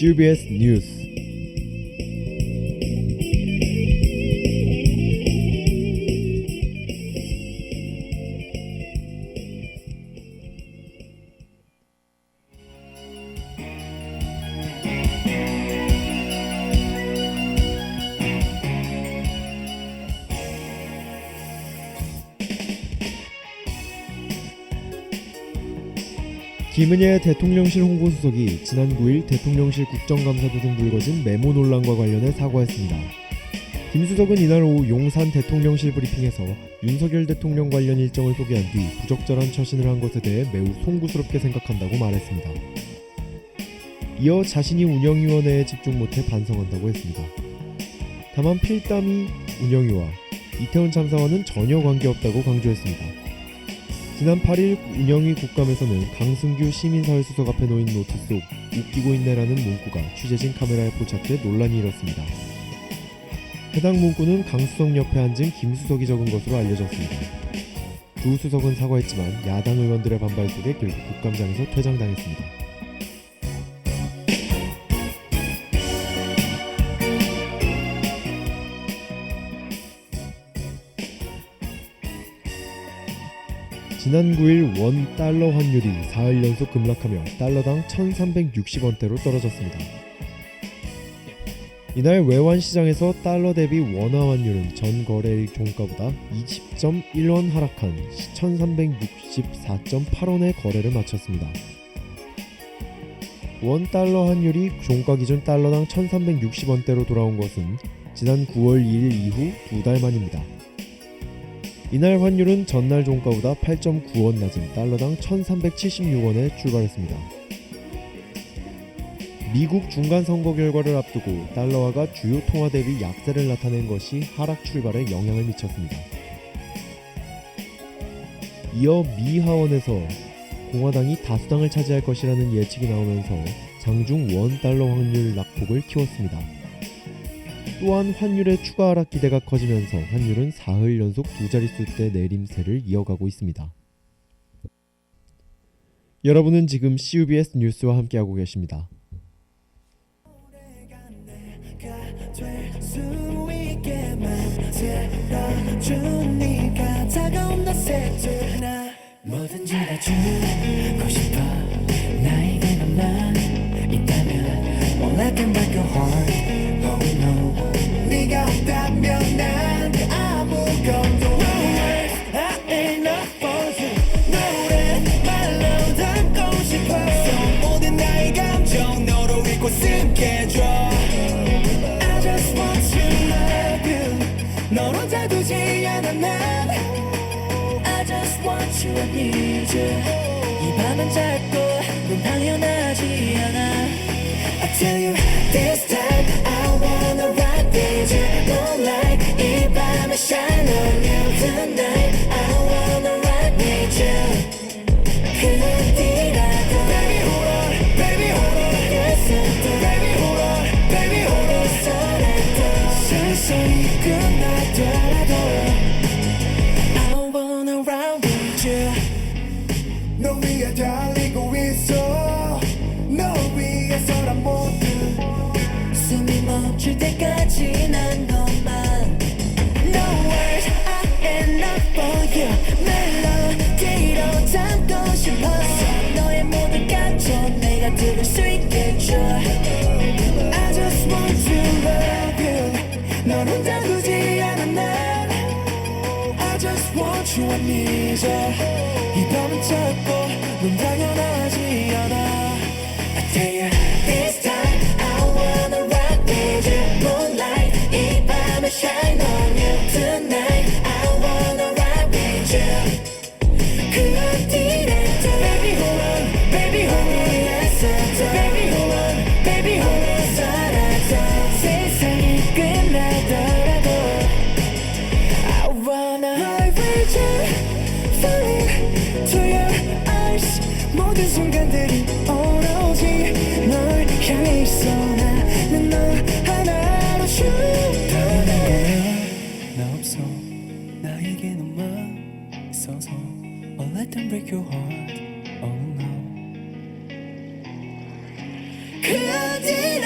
CBS 뉴스. 김은혜 대통령실 홍보수석이 지난 9일 대통령실 국정감사도 등 불거진 메모 논란과 관련해 사과했습니다. 김 수석은 이날 오후 용산 대통령실 브리핑에서 윤석열 대통령 관련 일정을 소개한 뒤 부적절한 처신을 한 것에 대해 매우 송구스럽게 생각한다고 말했습니다. 이어 자신이 운영위원회에 집중 못해 반성한다고 했습니다. 다만 필담이 운영위와 이태원 참사와는 전혀 관계없다고 강조했습니다. 지난 8일 운영위 국감에서는 강승규 시민사회 수석 앞에 놓인 노트 속 웃기고 있네라는 문구가 취재진 카메라에 포착돼 논란이 일었습니다. 해당 문구는 강 수석 옆에 앉은 김 수석이 적은 것으로 알려졌습니다. 두 수석은 사과했지만 야당 의원들의 반발 속에 결국 국감장에서 퇴장당했습니다. 지난 9일 원 달러 환율이 사흘 연속 급락하며 달러당 1,360원대로 떨어졌습니다. 이날 외환 시장에서 달러 대비 원화 환율은 전 거래일 종가보다 20.1원 하락한 1,364.8원의 거래를 마쳤습니다. 원 달러 환율이 종가 기준 달러당 1,360원대로 돌아온 것은 지난 9월 2일 이후 2달 만입니다. 이날 환율은 전날 종가보다 8.9원 낮은 달러당 1,376원에 출발했습니다. 미국 중간 선거 결과를 앞두고 달러화가 주요 통화 대비 약세를 나타낸 것이 하락 출발에 영향을 미쳤습니다. 이어 미 하원에서 공화당이 다수당을 차지할 것이라는 예측이 나오면서 장중 원 달러 환율 낙폭을 키웠습니다. 또한 환율의 추가 하락 기대가 커지면서 환율은 사흘 연속 두 자릿수대 내림세를 이어가고 있습니다. 여러분은 지금 CBS 뉴스와 함께하고 계십니다. 뭐든지 다 주고 싶어 나에게 넌 있다면 Won't let them break your heart Oh no 네가 없다면 난 아무것도 No words I ain't enough for you 노래말로 담고 싶어 So 모든 나의 감정 너로 읽고 쓰게줘 I just want to love you 널 혼자 두지 않아 난 I just want you, I need you 이 밤은 짧고 넌 당연하지 않아 I tell you this time I wanna ride with you Moonlight 이 밤에 shine on you tonight I wanna ride with you 그 어디라도 Baby hold on, baby hold on Yes I do Baby hold on, baby hold on 설레도 세상이 끝나더라도 너 위에 달리고 있어 너 위에서란 모두 숨이 멈출 때까지 난 너만 No words I am not for you 멜로디로 담고 싶어 너의 모든 감정 내가 들을 수 있게 줘 I just want to love you 널 혼자 두지 않아 난 I just want you I need you 이 밤은 짧고 넌 당연하지 않아 I tell you this time I wanna rock with you Moonlight 이 밤에 shine on you tonight I wanna rock with you 그 어디라도 Baby hold on, baby hold on Yes I do Baby hold on, baby hold on 살아도 세상이 끝나더라도 I wanna ride with you Falling to your eyes 모든 순간들이 오로지 널 향해 있어 나는 너 하나로 당연한 거야 나 없어 나에게 너만 있어서 Won't let them break your heart Oh no 그 어디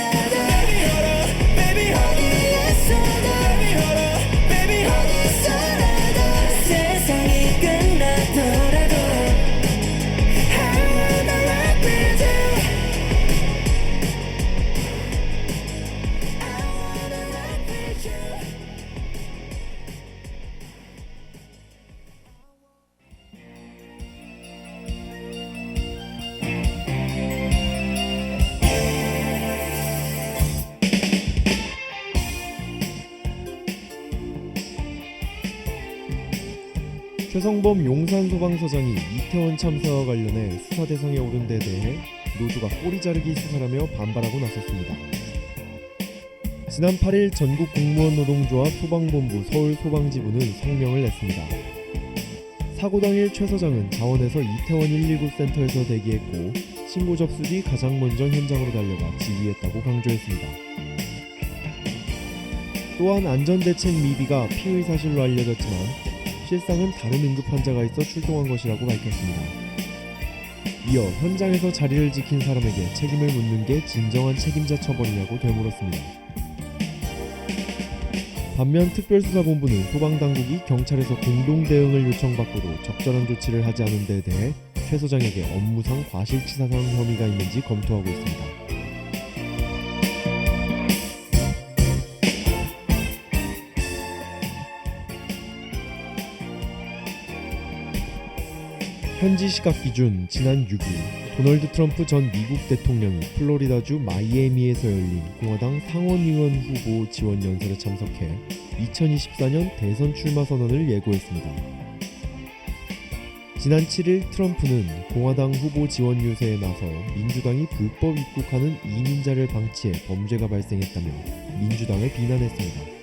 최성범 용산소방서장이 이태원 참사와 관련해 수사 대상에 오른 데 대해 노조가 꼬리 자르기 수사라며 반발하고 나섰습니다. 지난 8일 전국 공무원 노동조합 소방본부 서울소방지부는 성명을 냈습니다. 사고 당일 최 서장은 자원에서 이태원 119 센터에서 대기했고 신고 접수 뒤 가장 먼저 현장으로 달려가 지휘했다고 강조했습니다. 또한 안전대책 미비가 피의 사실로 알려졌지만 실상은 다른 응급 환자가 있어 출동한 것이라고 밝혔습니다. 이어 현장에서 자리를 지킨 사람에게 책임을 묻는 게 진정한 책임자 처벌이냐고 되물었습니다. 반면 특별수사본부는 소방당국이 경찰에서 공동대응을 요청받고도 적절한 조치를 하지 않은 데에 대해 최 소장에게 업무상 과실치사상 혐의가 있는지 검토하고 있습니다. 현지 시각 기준 지난 6일 도널드 트럼프 전 미국 대통령이 플로리다주 마이애미에서 열린 공화당 상원의원 후보 지원 연설에 참석해 2024년 대선 출마 선언을 예고했습니다. 지난 7일 트럼프는 공화당 후보 지원 유세에 나서 민주당이 불법 입국하는 이민자를 방치해 범죄가 발생했다며 민주당을 비난했습니다.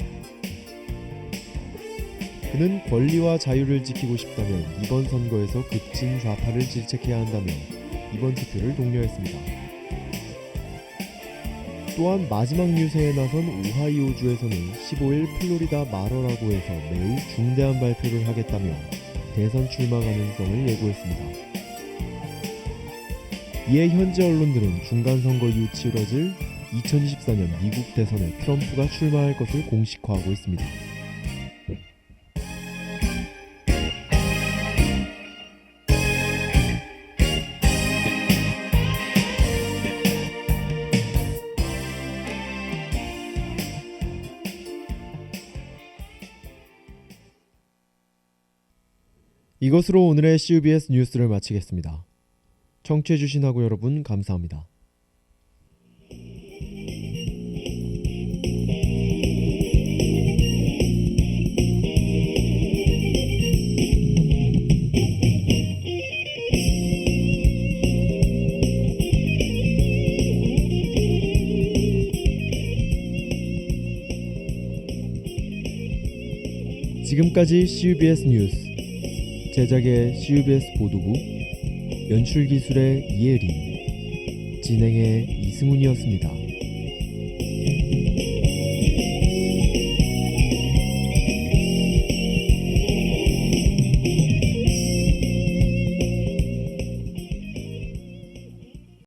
그는 권리와 자유를 지키고 싶다면 이번 선거에서 극진 좌파를 질책해야 한다며 이번 투표를 독려했습니다. 또한 마지막 유세에 나선 오하이오주에서는 15일 플로리다 마러라고 해서 매우 중대한 발표를 하겠다며 대선 출마 가능성을 예고했습니다. 이에 현지 언론들은 중간선거 이후 치러질 2024년 미국 대선에 트럼프가 출마할 것을 공식화하고 있습니다. 이것으로 오늘의 CUBS 뉴스를 마치겠습니다. 청취해주신 하고 여러분 감사합니다. 지금까지 CUBS 뉴스 제작의 CUBS 보도부, 연출기술의 이혜리, 진행의 이승훈이었습니다.